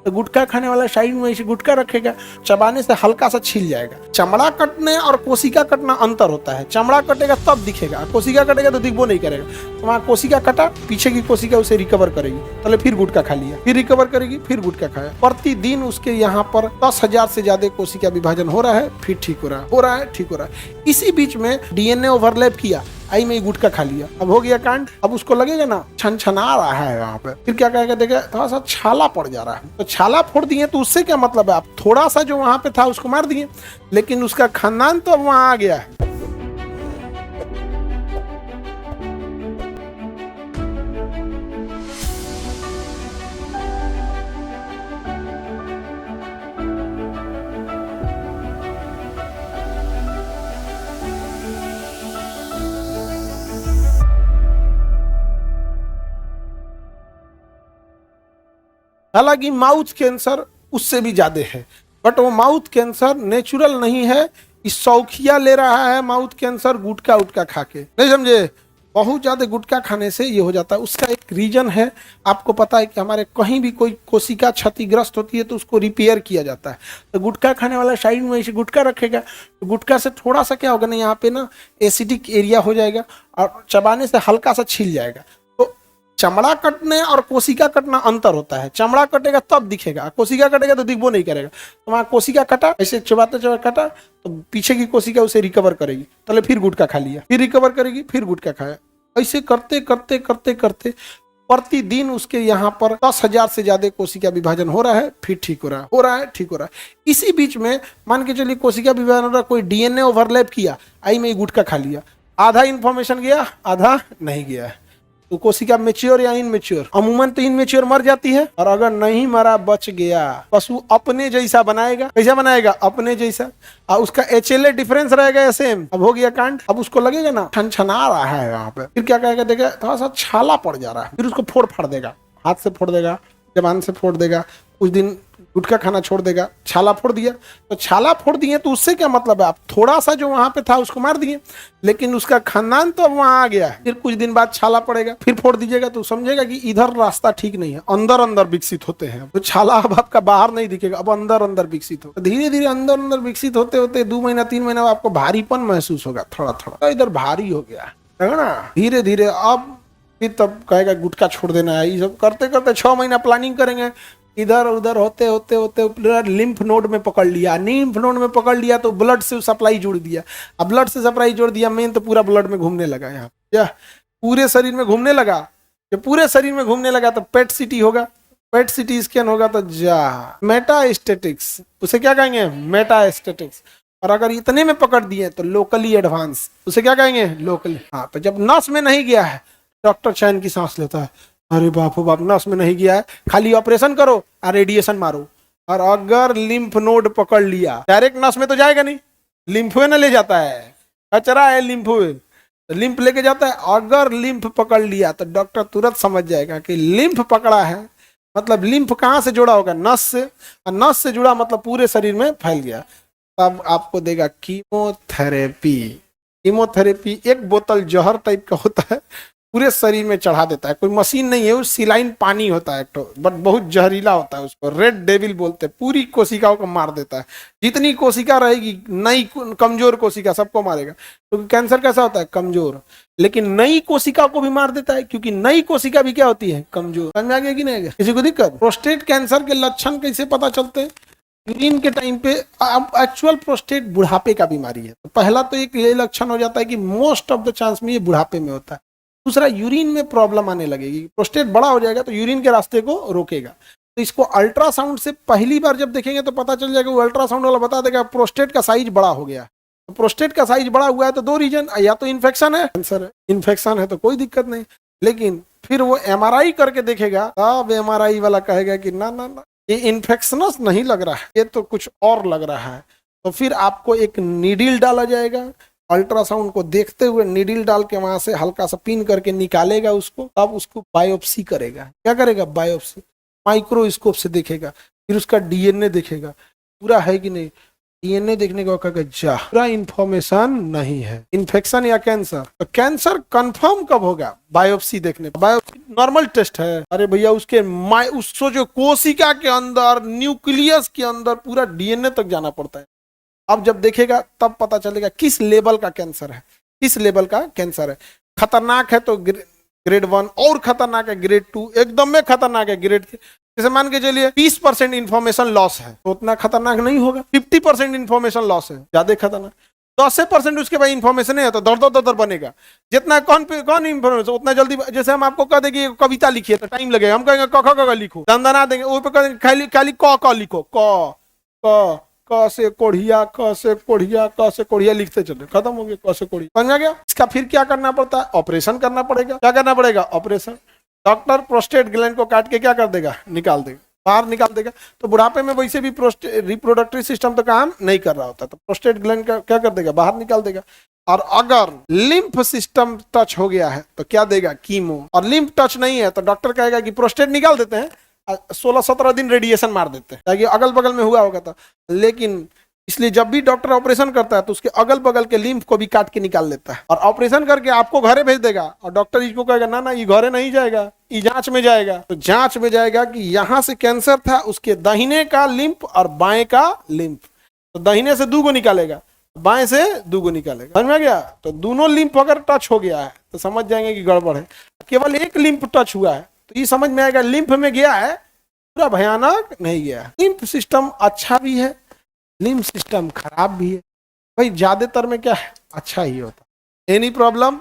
तो गुटखा खाने वाला साइड में ऐसे गुटखा रखेगा, चबाने से हल्का सा छिल जाएगा। चमड़ा कटने और कोशिका कटना अंतर होता है। चमड़ा कटेगा तब दिखेगा, कोशिका कटेगा तो दिखबो नहीं करेगा। तो वहाँ कोशिका कटा, पीछे की कोशिका उसे रिकवर करेगी, पहले फिर गुटखा खा लिया, फिर रिकवर करेगी, फिर गुटखा खाया। प्रतिदिन उसके यहाँ पर 10,000 से ज्यादा कोशिका विभाजन हो रहा है, फिर ठीक हो रहा है, ठीक हो रहा है। इसी बीच में डीएनए ओवरलैप किया, आई में गुटखा खा लिया, अब हो गया कांड। अब उसको लगेगा ना छनछना रहा है वहां पे, फिर क्या कहेगा, देखा थोड़ा सा छाला पड़ जा रहा है, तो छाला फोड़ दिए तो उससे क्या मतलब है, आप थोड़ा सा जो वहां पे था उसको मार दिए, लेकिन उसका खानदान तो अब वहां आ गया है। हालांकि माउथ कैंसर उससे भी ज्यादा है, बट वो माउथ कैंसर नेचुरल नहीं है, इस शौकिया ले रहा है माउथ कैंसर गुटखा उटका खा के, नहीं समझे। बहुत ज्यादा गुटखा खाने से ये हो जाता है। उसका एक रीजन है, आपको पता है कि हमारे कहीं भी कोई कोशिका क्षतिग्रस्त होती है तो उसको रिपेयर किया जाता है। तो गुटखा खाने वाला साइड में ऐसे गुटखा रखेगा, तो गुटखा से थोड़ा सा क्या होगा ना, यहाँ पे ना एसिडिक एरिया हो जाएगा और चबाने से हल्का सा छिल जाएगा। चमड़ा कटने और कोशिका कटना अंतर होता है। चमड़ा कटेगा तब दिखेगा, कोशिका कटेगा तो दिखबो नहीं करेगा। तो वहाँ कोशिका कटा, ऐसे चबाते चबाते कटा, तो पीछे की कोशिका उसे रिकवर करेगी, पहले फिर गुटखा खा लिया, फिर रिकवर करेगी, फिर गुटखा खाया। ऐसे करते करते करते करते प्रतिदिन उसके यहाँ पर 10,000 से ज्यादा कोशिका विभाजन हो रहा है, फिर ठीक हो रहा है, ठीक हो रहा है। इसी बीच में मान के चलिए कोशिका विभाजन हो रहा है, कोई डीएनए ओवरलैप किया, आई में गुटखा खा लिया, आधा इंफॉर्मेशन गया, आधा नहीं गया है। तो कोशिका मेच्योर या इनमेच्योर, अमूमन तो इनमेच्योर मर जाती है, और अगर नहीं मरा बच गया, पशु अपने जैसा बनाएगा। कैसा बनाएगा? अपने जैसा, और उसका एचएलए डिफरेंस रहेगा सेम। अब हो गया कांड। अब उसको लगेगा ना छनछना रहा है वहां पे, फिर क्या कहेगा, देखा थोड़ा सा छाला पड़ जा रहा है, फिर उसको फोड़ फाड़ देगा, हाथ से फोड़ देगा, जबान से फोड़ देगा, कुछ दिन गुटखा खाना छोड़ देगा। छाला फोड़ दिया, तो छाला फोड़ दिए तो उससे क्या मतलब है, आप थोड़ा सा जो वहां पे था उसको मार दिए, लेकिन उसका खानदान तो अब वहां आ गया है। फिर कुछ दिन बाद छाला पड़ेगा, फिर फोड़ दीजिएगा, तो समझेगा कि इधर रास्ता ठीक नहीं है, अंदर अंदर विकसित होते हैं। तो छाला अब आपका बाहर नहीं दिखेगा, अब अंदर अंदर विकसित हो, धीरे धीरे अंदर अंदर विकसित होते होते 2 महीना 3 महीना आपको भारीपन महसूस होगा, थोड़ा थोड़ा तो इधर भारी हो गया है ना, धीरे धीरे। अब फिर तब कहेगा गुटखा छोड़ देना है। ये सब करते करते 6 महीना प्लानिंग करेंगे, इधर उधर होते होते होते लिम्फ नोड में पकड़ लिया, लिम्फ नोड में पकड़ लिया तो ब्लड से सप्लाई जोड़ दिया। अब ब्लड से सप्लाई जोड़ दिया, मेन तो पूरा ब्लड में घूमने लगा, यहाँ क्या पूरे शरीर में घूमने लगा। जब पूरे शरीर में घूमने लगा तो पेट सिटी होगा, पेट सिटी स्कैन होगा तो जा मेटास्टेटिक्स, उसे क्या कहेंगे? मेटास्टेटिक्स। और अगर इतने में पकड़ दिए तो लोकली एडवांस, उसे क्या कहेंगे? लोकली। हाँ, तो जब नस में नहीं गया है, डॉक्टर चैन की सांस लेता है, अरे बाप बाप, नस में नहीं गया है, खाली ऑपरेशन करो और रेडिएशन मारो। और अगर लिम्फ नोड पकड़ लिया, डायरेक्ट नस में तो जाएगा नहीं, लिम्फवे न ले जाता है, कचरा है लिम्फवे, तो लिम्फ लेके जाता है। अगर लिम्फ पकड़ लिया तो डॉक्टर तुरंत समझ जाएगा कि लिम्फ पकड़ा है, मतलब लिम्फ कहाँ से जुड़ा होगा? नस से, और नस से जुड़ा मतलब पूरे शरीर में फैल गया। तब आपको देगा कीमोथेरेपी। कीमोथेरेपी एक बोतल जहर टाइप का होता है, पूरे शरीर में चढ़ा देता है। कोई मशीन नहीं है, वो सिलाइन पानी होता है तो, बट बहुत जहरीला होता है, उसको रेड डेविल बोलते हैं। पूरी कोशिकाओं को मार देता है, जितनी कोशिका रहेगी, नई कमजोर कोशिका सबको मारेगा। क्योंकि तो कैंसर कैसा होता है? कमजोर, लेकिन नई कोशिका को भी मार देता है, क्योंकि नई कोशिका भी क्या होती है? कमजोर। समझ आ गया कि नहीं? किसी को दिक्कत? प्रोस्टेट कैंसर के लक्षण कैसे पता चलते हैं? यूरिन के टाइम पे, एक्चुअल प्रोस्टेट बुढ़ापे का बीमारी है, तो पहला तो एक ये लक्षण हो जाता है कि मोस्ट ऑफ द चांस में ये बुढ़ापे में होता है। दूसरा, यूरिन में प्रॉब्लम आने लगेगी, प्रोस्टेट बड़ा हो जाएगा तो यूरिन के रास्ते को रोकेगा। तो इसको अल्ट्रासाउंड से पहली बार जब देखेंगे तो पता चल जाएगा, वो अल्ट्रासाउंड वाला बता देगा प्रोस्टेट का साइज बड़ा हो गया। तो प्रोस्टेट का साइज बड़ा हुआ है तो 2 रीजन, या तो इन्फेक्शन है, कैंसर है। इन्फेक्शन है तो कोई दिक्कत नहीं, लेकिन फिर वो एमआरआई करके देखेगा, तब एमआरआई वाला कहेगा कि ना ना ना, ये इन्फेक्शनस नहीं लग रहा है, ये तो कुछ और लग रहा है। तो फिर आपको एक नीडल डाला जाएगा, अल्ट्रासाउंड को देखते हुए नीडल डाल के वहां से हल्का सा पिन करके निकालेगा उसको, तब उसको बायोप्सी करेगा। क्या करेगा? बायोप्सी। माइक्रोस्कोप से देखेगा, फिर उसका डीएनए देखेगा पूरा है कि नहीं। डीएनए देखने को कहा जा पूरा इंफॉर्मेशन नहीं है। इन्फेक्शन या कैंसर, तो कैंसर कंफर्म कब होगा? बायोप्सी देखने पर। बायोप्सी नॉर्मल टेस्ट है, अरे भैया उसके उसको जो कोशिका के अंदर, न्यूक्लियस के अंदर पूरा डीएनए तक जाना पड़ता है। अब जब देखेगा तब पता चलेगा किस लेवल का कैंसर है, किस लेवल का कैंसर है। खतरनाक है तो ग्रेड 1, और खतरनाक है ग्रेड 2, एकदम में खतरनाक है ग्रेड 3। जैसे मान के चलिए 20% इंफॉर्मेशन लॉस है तो उतना खतरनाक नहीं होगा। 50% इंफॉर्मेशन लॉस है, ज्यादा खतरनाक। 10% उसके बाद इंफॉर्मेशन है तो दर दर बनेगा। जितना कौन इंफॉर्मेशन उतना जल्दी। जैसे हम आपको कह देंगे कविता लिखिए तो टाइम लगेगा, हम कहेंगे क ख लिखो, दंदना देंगे, वो पे कहेंगे खाली क लिखो, क क से कोढ़िया, क से कोढ़िया, क से कोढ़िया लिखते चले, खत्म हो गया क से कोढ़िया। समझ गया? इसका फिर क्या करना पड़ता है? ऑपरेशन करना पड़ेगा। क्या करना पड़ेगा? ऑपरेशन। डॉक्टर प्रोस्टेट ग्लैंड को काट के क्या कर देगा? निकाल देगा, बाहर निकाल देगा। तो बुढ़ापे में वैसे भी रिप्रोडक्टिव सिस्टम तो काम नहीं कर रहा होता, तो प्रोस्टेट ग्लैंड का क्या कर देगा? बाहर निकाल देगा। और अगर लिम्फ सिस्टम टच हो गया है तो क्या देगा? कीमो। और लिम्फ टच नहीं है तो डॉक्टर कहेगा कि प्रोस्टेट निकाल देते हैं, 16-17 दिन रेडिएशन मार देते हैं, ताकि अगल बगल में हुआ होगा था। लेकिन इसलिए जब भी डॉक्टर ऑपरेशन करता है तो उसके अगल बगल के लिम्फ को भी काट के निकाल लेता है और ऑपरेशन करके आपको घरे भेज देगा। और डॉक्टर इसको कहेगा ना ये घरे नहीं जाएगा, ये जांच में जाएगा। तो जांच में जाएगा कि यहां से कैंसर था, उसके दाहिने का लिम्फ और बाएं का लिम्फ। तो दाहिने से 2 गो निकालेगा, बाएं से 2 गो निकालेगा। समझ में गया? तो दोनों लिम्फ अगर टच हो गया है तो समझ जाएंगे कि गड़बड़ है। केवल एक लिम्फ टच हुआ है तो ये समझ में आएगा लिम्फ में गया है, पूरा भयानक नहीं गया है। लिम्फ सिस्टम अच्छा भी है, लिम्फ सिस्टम खराब भी है। भाई ज्यादातर में क्या है? अच्छा ही होता। Any problem?